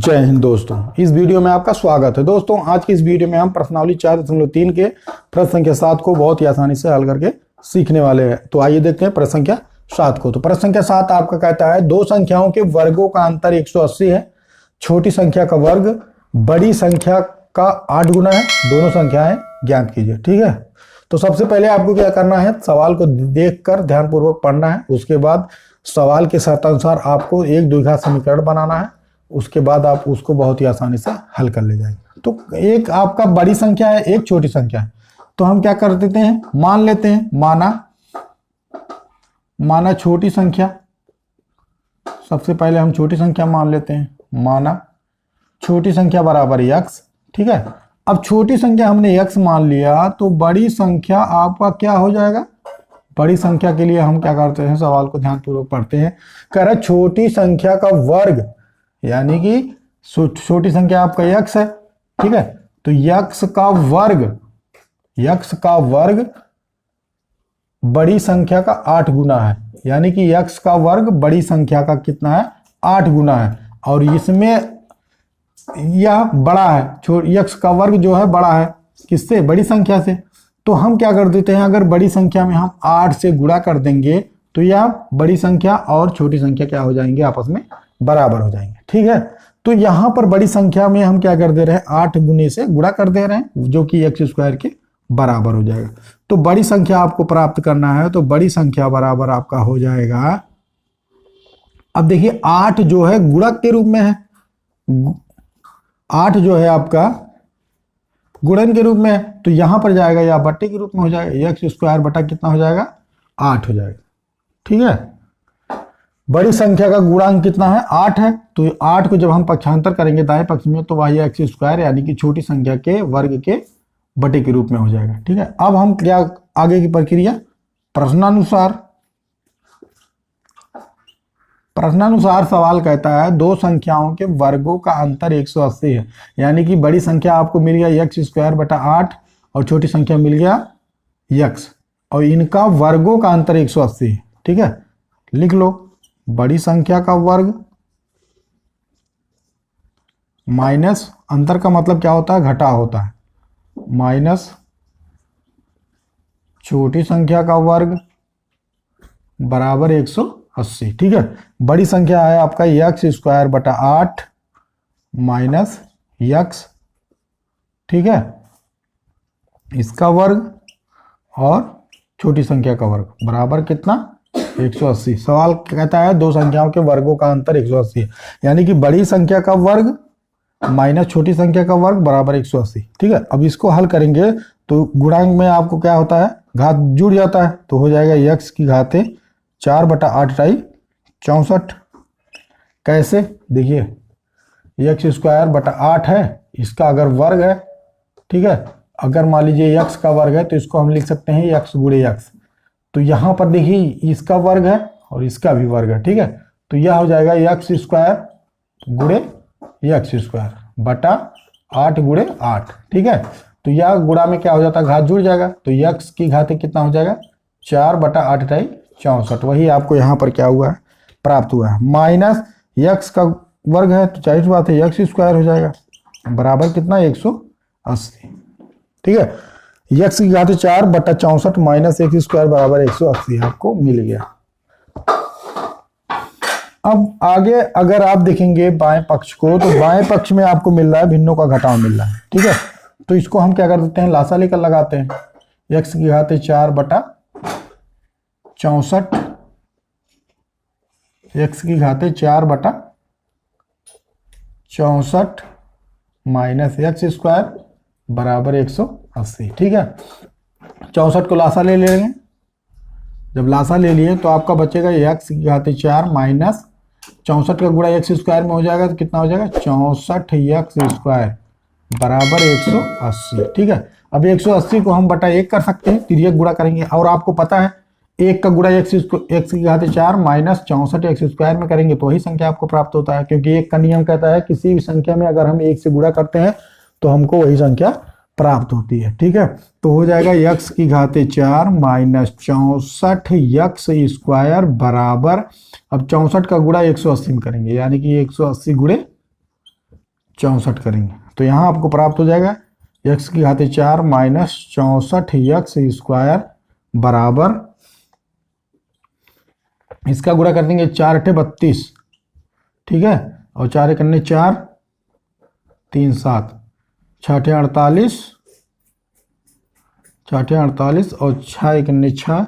जय हिंद दोस्तों, इस वीडियो में आपका स्वागत है। दोस्तों आज की इस वीडियो में हम प्रश्नावली 4.3 के प्रश्न संख्या 7 को बहुत ही आसानी से हल करके सीखने वाले हैं। तो आइए देखते हैं प्रश्न संख्या 7 को। तो प्रश्न संख्या 7 आपका कहता है दो संख्याओं के वर्गों का अंतर 180 है। छोटी संख्या का वर्ग बड़ी संख्या का 8 गुना है। दोनों संख्याएं ज्ञात कीजिए। ठीक है, तो सबसे पहले आपको क्या करना है, सवाल को देखकर ध्यानपूर्वक पढ़ना है। उसके बाद सवाल के शर्तानुसार आपको एक द्विघात समीकरण बनाना है। उसके बाद आप उसको बहुत ही आसानी से हल कर ले जाएंगे। तो एक आपका बड़ी संख्या है, एक छोटी संख्या है। तो हम क्या कर देते हैं, मान लेते हैं, माना छोटी संख्या। सबसे पहले हम छोटी संख्या मान लेते हैं, माना छोटी संख्या बराबर x। ठीक है, अब छोटी संख्या हमने x मान लिया तो बड़ी संख्या आपका क्या हो जाएगा। बड़ी संख्या के लिए हम क्या करते हैं, सवाल को ध्यानपूर्वक पढ़ते हैं। कह रहा छोटी संख्या का वर्ग, यानी कि छोटी संख्या आपका x है। ठीक है, तो x का वर्ग बड़ी संख्या का 8 गुना है। यानी कि x का वर्ग बड़ी संख्या का कितना है, 8 गुना है। और इसमें यह बड़ा है, x का वर्ग जो है बड़ा है किससे, बड़ी संख्या से। तो हम क्या कर देते हैं, अगर बड़ी संख्या में हम 8 से गुणा कर देंगे तो यह बड़ी संख्या और छोटी संख्या क्या हो जाएंगे, आपस में बराबर हो जाएंगे। ठीक है, तो यहां पर बड़ी संख्या में हम क्या कर दे रहे हैं, 8 गुने से गुणा कर दे रहे हैं, जो कि x स्क्वायर के बराबर हो जाएगा। तो बड़ी संख्या आपको प्राप्त करना है, तो बड़ी संख्या बराबर आपका हो जाएगा। अब देखिए 8 जो है गुणक के रूप में है, 8 जो है आपका गुणन के रूप में है, तो यहां पर जाएगा या बट्टे के रूप में हो जाएगा। x स्क्वायर बटा कितना हो जाएगा, 8 हो जाएगा। ठीक है, बड़ी संख्या का गुणांक कितना है, 8 है। तो 8 को जब हम पक्षांतर करेंगे दाएं पक्ष में तो वही x स्क्वायर यानी कि छोटी संख्या के वर्ग के बटे के रूप में हो जाएगा। ठीक है, अब हम क्या आगे की प्रक्रिया, प्रश्नानुसार सवाल कहता है दो संख्याओं के वर्गों का अंतर 180 है। यानी कि बड़ी संख्या आपको मिल गया x स्क्वायर बटा 8 और छोटी संख्या मिल गया x, और इनका वर्गों का अंतर 180 है। ठीक है, लिख लो, बड़ी संख्या का वर्ग माइनस, अंतर का मतलब क्या होता है, घटाव होता है, माइनस छोटी संख्या का वर्ग बराबर 180। ठीक है, बड़ी संख्या है आपका x स्क्वायर बटा 8 माइनस x। ठीक है, इसका वर्ग और छोटी संख्या का वर्ग बराबर कितना, 180। सवाल कहता है दो संख्याओं के वर्गों का अंतर 180 है। यानी कि बड़ी संख्या का वर्ग माइनस छोटी संख्या का वर्ग बराबर 180। ठीक है, अब इसको हल करेंगे तो गुणांक में आपको क्या होता है, घात जुड़ जाता है, तो हो जाएगा x की घाते 4 बटा 8 64। कैसे, देखिए x स्क्वायर बटा 8 है, इसका अगर वर्ग है, ठीक है, अगर मान लीजिए x का वर्ग है तो इसको हम लिख सकते हैं x गुणे x। तो यहां पर देखिए इसका वर्ग है और इसका भी वर्ग है। ठीक है, तो यह हो जाएगा x स्क्वायर गुणे x स्क्वायर बटा 8 गुणे 8। ठीक है, तो यह गुणा में क्या हो जाता है, घात जुड़ जाएगा, तो x की घाते कितना हो जाएगा, 4 बटा 8 64। वही आपको यहाँ पर क्या हुआ है, प्राप्त हुआ है। माइनस x का वर्ग है तो जाहिर बात है x स्क्वायर हो जाएगा बराबर कितना, 180। ठीक है, x की घाते 4 बटा 64 माइनस x स्क्वायर बराबर 180 आपको मिल गया। अब आगे अगर आप देखेंगे बाएं पक्ष को, तो बाएं पक्ष में आपको मिल रहा है भिन्नों का घटाव मिल रहा है। ठीक है, तो इसको हम क्या कर देते हैं, लासा लेकर लगाते हैं। x की घाते 4 बटा 64, x की घाते 4 बटा 64 माइनस x स्क्वायर बराबर 180। ठीक है, 64 को लासा ले लेंगे, जब लासा ले लिए तो आपका बचेगा x की घाते 4 माइनस 64 का गुणा x स्क्वायर में हो जाएगा तो कितना हो जाएगा, 64 x स्क्वायर बराबर 180। ठीक है, अब 180 को हम बटा 1 कर सकते हैं, तिर्यक गुणा करेंगे। और आपको पता है 1 का गुणा x की घाते 4 माइनस 64 x स्क्वायर में करेंगे तो वही संख्या आपको प्राप्त होता है, क्योंकि एक का नियम कहता है किसी भी संख्या में अगर हम 1 से गुणा करते हैं तो हमको वही संख्या प्राप्त होती है। ठीक है, तो हो जाएगा x की घाते 4 माइनस 64 x स्क्वायर बराबर, अब 64 का गुणा 180 में करेंगे, यानी कि 180 गुणे 64 करेंगे तो यहाँ आपको प्राप्त हो जाएगा x की घाते 4 माइनस 64 यक्स स्क्वायर बराबर, इसका गुणा कर देंगे 4 अठे 32, ठीक है, और 4 एक अन्य 4, 3 7, 6 अठे 48, 6 अठे 48 और 6 एक अन्य 6,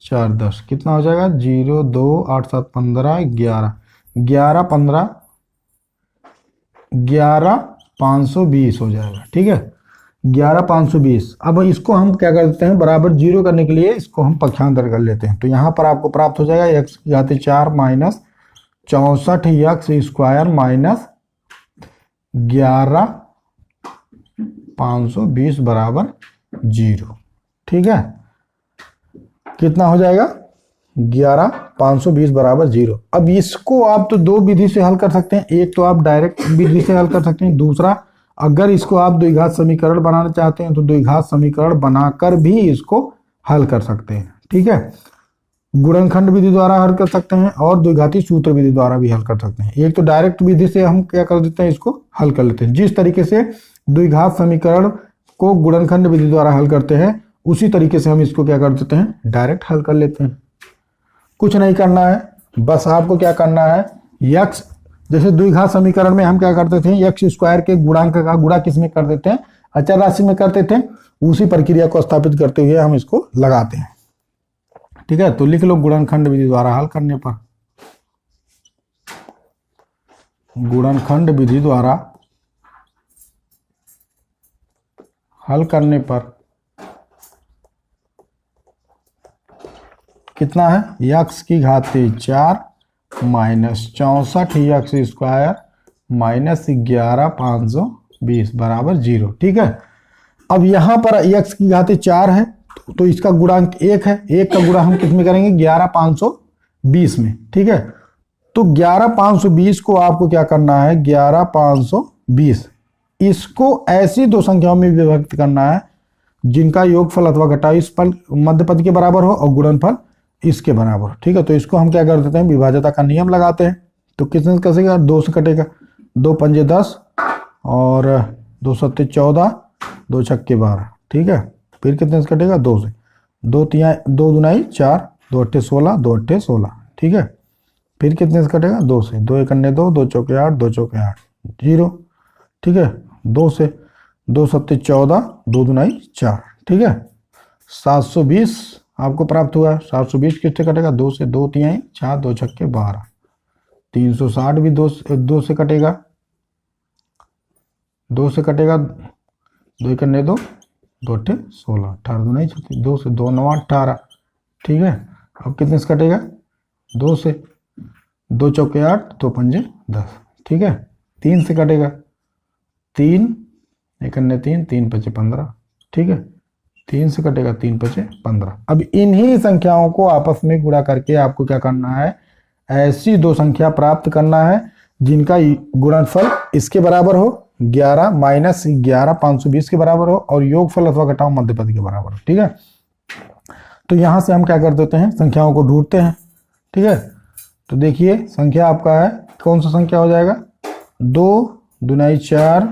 4 10, कितना हो जाएगा 0 2 8 7 15 11, 11 15 11 520 हो जाएगा, ठीक है, 11 520। अब इसको हम क्या कर देते हैं, बराबर जीरो करने के लिए इसको हम पक्षांतर कर लेते हैं। तो यहाँ पर आपको प्राप्त हो जाएगा x की घाते 4 माइनस 64 यक्स स्क्वायर माइनस 11 520 बराबर 0, ठीक है, कितना हो जाएगा 11 520 बराबर 0। अब इसको आप तो दो विधि से हल कर सकते हैं, एक तो आप डायरेक्ट विधि से हल कर सकते हैं, दूसरा अगर इसको आप द्विघात समीकरण बनाना चाहते हैं तो द्विघात समीकरण बनाकर भी इसको हल कर सकते हैं, ठीक है, गुणनखंड विधि द्वारा हल कर सकते हैं और द्विघाती सूत्र विधि द्वारा भी हल कर सकते हैं। एक तो डायरेक्ट विधि से हम क्या कर देते हैं, इसको हल कर लेते हैं। जिस तरीके से द्विघात समीकरण को गुणनखंड विधि द्वारा हल करते हैं उसी तरीके से हम इसको क्या कर देते हैं, डायरेक्ट हल कर लेते हैं। कुछ नहीं करना है, बस आपको क्या करना है, यक्स जैसे द्विघात समीकरण में हम क्या करते थे, यक्स स्क्वायर के गुणांक का गुणा किस में कर देते हैं, अचर राशि में करते थे, उसी प्रक्रिया को स्थापित करते हुए हम इसको लगाते हैं, ठीक है। तो लिख लो गुणनखंड विधि द्वारा हल करने पर, गुणनखंड विधि द्वारा हल करने पर कितना है, यक्स की घाते 4 माइनस 64 यक्स स्क्वायर माइनस 11 520 बराबर 0, ठीक है। अब यहाँ पर यक्स की घाते 4 है तो इसका गुणांक 1 है, 1 का गुणा हम किस में करेंगे 11 520 में, ठीक है। तो 11 520 को आपको क्या करना है, 11 520 इसको ऐसी दो संख्याओं में विभक्त करना है जिनका योगफल अथवा घटाव इस पद मध्य पद के बराबर हो और गुणनफल इसके बराबर, ठीक है। तो इसको हम क्या कर देते हैं, विभाज्यता का नियम लगाते हैं। तो कितने से कटेगा, 2 से कटेगा, 2 पंजे 10 और 2 सत्ते 14, 2 छक्के 12, ठीक है। फिर कितने से कटेगा, 2 से, 2 दुनाई 4, 2 अट्ठे 16, 2 अट्ठे 16, ठीक है। फिर कितने से कटेगा, 2 से, 2 एक अन्य 2, 2 चौके 8, 2 चौके 8 0, ठीक है। 2 से, 2 सत्ते 14, 2 दुनाई 4, ठीक है। 720 आपको प्राप्त हुआ है। 720 किससे कटेगा, 2 से, 2 तिहाई 4, 2 छक्के 12, 360 भी 2 से कटेगा, 2 से कटेगा, 2 एक अन्य 2, 2 अट्ठे 16, 18 दुनाई 36, 2 से, 2 9 18, ठीक है। अब कितने से कटेगा, 2 से, 2 चौके 8, 2 पंजे 10, ठीक है। 3 से कटेगा, 3 एक अन्य 3, 3 पचे 15, ठीक है। 3 से कटेगा, 3 पचे 15। अब इन्हीं संख्याओं को आपस में गुणा करके आपको क्या करना है, ऐसी दो संख्या प्राप्त करना है जिनका गुणनफल इसके बराबर हो, 11 माइनस 11 520 के बराबर हो और योगफल अथवा घटाव मध्य पद के बराबर हो, ठीक है। तो यहां से हम क्या कर देते हैं, संख्याओं को ढूंढते हैं, ठीक है। तो देखिए संख्या आपका है, कौन सा संख्या हो जाएगा, 2 दुनाई 4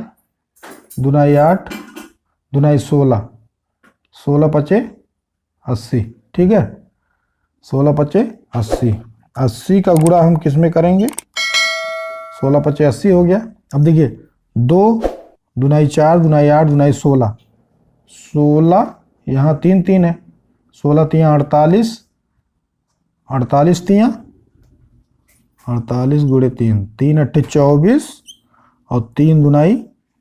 दुनाई 8 दुनाई 16, 16 पचे 80, ठीक है। 16 पचे 80, 80 का गुणा हम किस में करेंगे, 16 पचे 80 हो गया। अब देखिए 2 दुनाई 4 दुनाई 8 दुनाई 16, 16 यहाँ 3 3 है, 16 तियाँ 48, 48 तियाँ 48 गुणे 3, 3 अट्ठे 24 और 3 दुनाई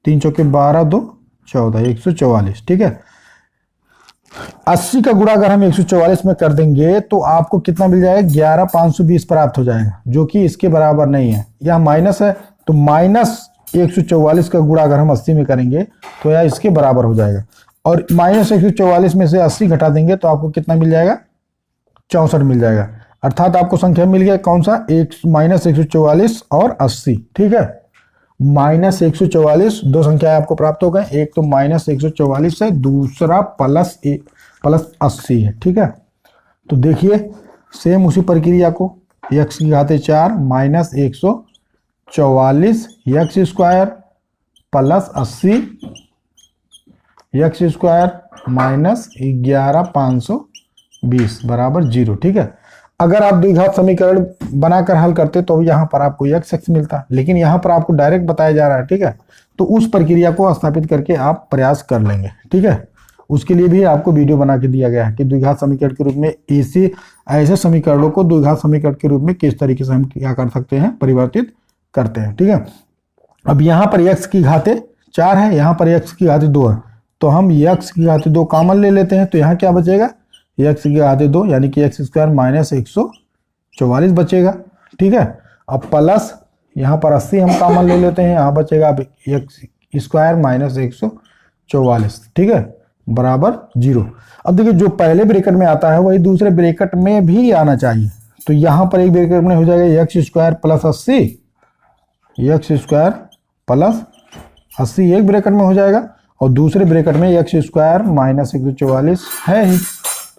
3 चौके 12, 2 14, 144, ठीक है। 80 का गुणा अगर हम 144 में कर देंगे तो आपको कितना मिल जाएगा, 11 520 प्राप्त हो जाएगा, जो कि इसके बराबर नहीं है, यह माइनस है। तो माइनस 144 का गुणा अगर हम 80 में करेंगे तो यह इसके बराबर हो जाएगा, और माइनस 144 में से 80 घटा देंगे तो आपको कितना मिल जाएगा, 64 मिल जाएगा। अर्थात आपको संख्या मिल गया कौन सा, माइनस 144 और 80, ठीक है। माइनस 144 दो संख्या आपको प्राप्त हो गए, एक तो माइनस 144 है, दूसरा प्लस 80 है, ठीक है। तो देखिए सेम उसी प्रक्रिया को, x की घाते 4 minus 144 x square plus 80 x square minus 11,520 बराबर 0। ठीक है, अगर आप द्विघात समीकरण बनाकर हल करते तो यहाँ पर आपको x मिलता, लेकिन यहाँ पर आपको डायरेक्ट बताया जा रहा है। ठीक है, तो उस प्रक्रिया को स्थापित करके आप प्रयास कर लेंगे। ठीक है, उसके लिए भी आपको वीडियो बना के दिया गया है कि द्विघात समीकरण के रूप में ऐसे समीकरणों को द्विघात समीकरण के रूप में किस तरीके से हम क्या कर सकते हैं, परिवर्तित करते हैं। ठीक है, अब यहाँ पर x की घातें 4 है, यहाँ पर x की घातें 2 है, तो हम x की घातें 2 कॉमन ले लेते हैं, तो यहाँ क्या बचेगा, x की घातें 2 यानी कि x स्क्वायर माइनस 144 बचेगा। ठीक है, अब प्लस यहाँ पर 80 हम कॉमन ले लेते हैं, यहाँ बचेगा अब x स्क्वायर माइनस 144। ठीक है, बराबर 0। अब देखिए जो पहले ब्रैकेट में आता है वही दूसरे ब्रैकेट में भी आना चाहिए, तो यहाँ पर एक ब्रैकेट में हो जाएगा x square plus 80, x square plus 80 एक ब्रैकेट में हो जाएगा, और दूसरे ब्रैकेट में x स्क्वायर माइनस 144 है ही,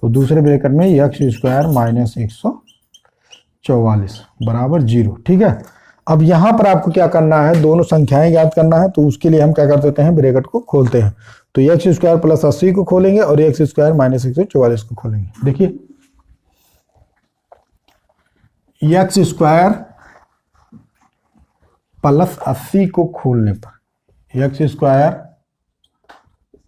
तो दूसरे ब्रैकेट में x स्क्वायर माइनस 144 बराबर 0। ठीक है, अब यहाँ पर आपको क्या करना है, दोनों संख्याएं ज्ञात करना है, तो उसके लिए हम क्या कर देते हैं, ब्रैकेट को खोलते हैं, तो x स्क्वायर प्लस 80 को खोलेंगे और x स्क्वायर माइनस 144 को खोलेंगे। देखिए x स्क्वायर प्लस 80 को खोलने पर x स्क्वायर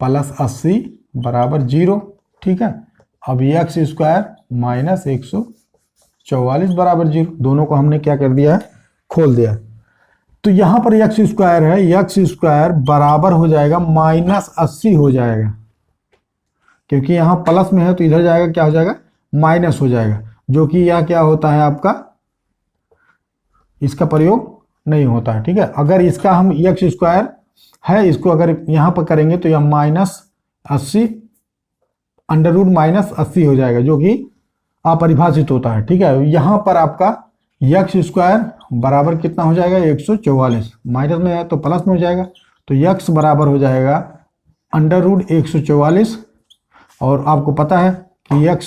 प्लस 80 बराबर 0। ठीक है, अब x स्क्वायर माइनस 144 बराबर 0, दोनों को हमने क्या कर दिया है, खोल दिया। तो यहां पर x स्क्वायर है, x स्क्वायर बराबर हो जाएगा माइनस 80 हो जाएगा, क्योंकि यहां प्लस में है तो इधर जाएगा क्या हो जाएगा, माइनस हो जाएगा, जो कि यह क्या होता है आपका, इसका प्रयोग नहीं होता है। ठीक है, अगर इसका हम x स्क्वायर है, इसको अगर यहां पर करेंगे तो यह माइनस 80 अंडर रूट माइनस 80 हो जाएगा, जो कि अपरिभाषित होता है। ठीक है, यहां पर आपका x स्क्वायर बराबर कितना हो जाएगा, 144, माइनस में है तो प्लस में हो जाएगा, तो x बराबर हो जाएगा अंडर रूट 144, और आपको पता है कि x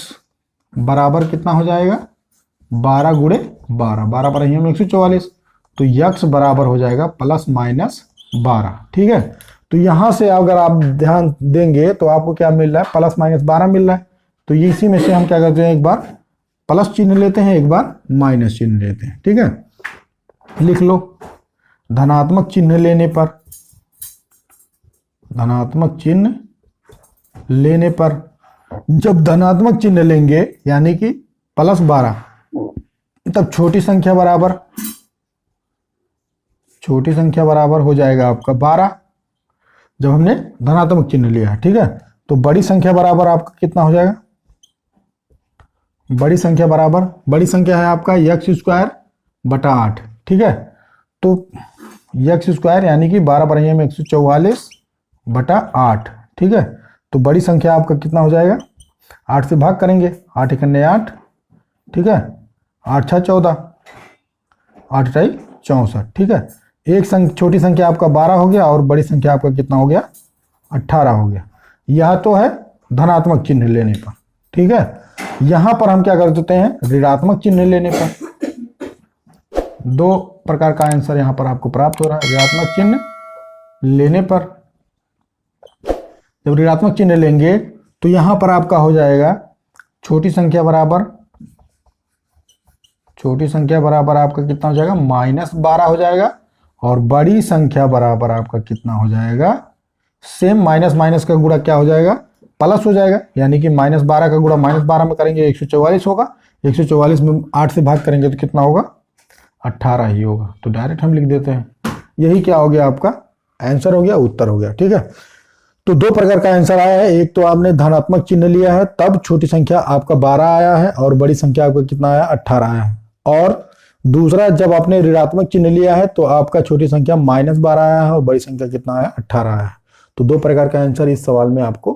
बराबर कितना हो जाएगा, 12 गुणे 12, 12 पर हम 144, तो x बराबर हो जाएगा प्लस माइनस 12। ठीक है, तो यहां से अगर आप ध्यान देंगे तो आपको क्या मिल रहा है, प्लस माइनस 12 मिल रहा है, तो इसी में से हम क्या करते हैं, एक बार प्लस चिन्ह लेते हैं, एक बार माइनस चिन्ह लेते हैं। ठीक है, लिख लो, धनात्मक चिन्ह लेने पर, धनात्मक चिन्ह लेने पर, जब धनात्मक चिन्ह लेंगे यानी कि प्लस 12, तब छोटी संख्या बराबर हो जाएगा आपका 12, जब हमने धनात्मक चिन्ह लिया है। ठीक है, तो बड़ी संख्या बराबर आपका कितना हो जाएगा, बड़ी संख्या है आपका x स्क्वायर बटा 8। ठीक है, तो x स्क्वायर यानी कि 12 पर 144 बटा 8। ठीक है, तो बड़ी संख्या आपका कितना हो जाएगा, 8 से भाग करेंगे, 8 एकन्ने 8। ठीक है, 8 छः 14, 8 अठाई 64। ठीक है, एक छोटी संख्या आपका 12 हो गया और बड़ी संख्या आपका कितना हो गया, 18 हो गया। यह तो है धनात्मक चिन्ह लेने पर। ठीक है, यहां पर हम क्या कर देते हैं, ऋणात्मक चिन्ह लेने पर। दो प्रकार का आंसर यहां पर आपको प्राप्त हो रहा है। ऋणात्मक चिन्ह लेने पर, जब ऋणात्मक चिन्ह लेंगे तो यहां पर आपका हो जाएगा छोटी संख्या बराबर आपका कितना हो जाएगा, -12 हो जाएगा, और बड़ी संख्या बराबर आपका कितना हो जाएगा, सेम माइनस माइनस का गुणा क्या हो जाएगा, प्लस हो जाएगा, यानी कि -12 का गुणा -12 में करेंगे 144 होगा, 144 में 8 से भाग करेंगे तो कितना होगा, 18 ही होगा। तो डायरेक्ट हम लिख देते हैं, यही क्या हो गया, आपका आंसर हो गया, उत्तर हो गया। ठीक है, तो दो प्रकार का आंसर आया है, एक तो आपने धनात्मक चिन्ह लिया है तब छोटी संख्या आपका 12 आया है और बड़ी संख्या आपका कितना आया, 18 आया है, और दूसरा जब आपने ऋणात्मक चिन्ह लिया है तो आपका छोटी संख्या -12 आया है और बड़ी संख्या कितना आया, 18 आया है। तो दो प्रकार का आंसर इस सवाल में आपको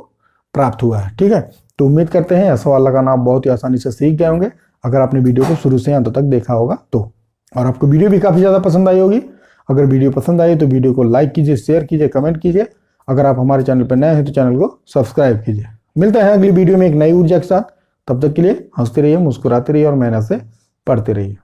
प्राप्त हुआ है। ठीक है, तो उम्मीद करते हैं यह सवाल लगाना आप बहुत ही आसानी से सीख गए होंगे, अगर आपने वीडियो को शुरू से अंत तक देखा होगा तो, और आपको वीडियो भी काफी ज्यादा पसंद आई होगी। अगर वीडियो पसंद आई तो वीडियो को लाइक कीजिए, शेयर कीजिए, कमेंट कीजिए। अगर आप हमारे चैनल पर नए हैं तो चैनल को सब्सक्राइब कीजिए। मिलते हैं अगली वीडियो में एक नई ऊर्जा के साथ, तब तक के लिए हंसते रहिए, मुस्कुराते रहिए और मेहनत से पढ़ते रहिए।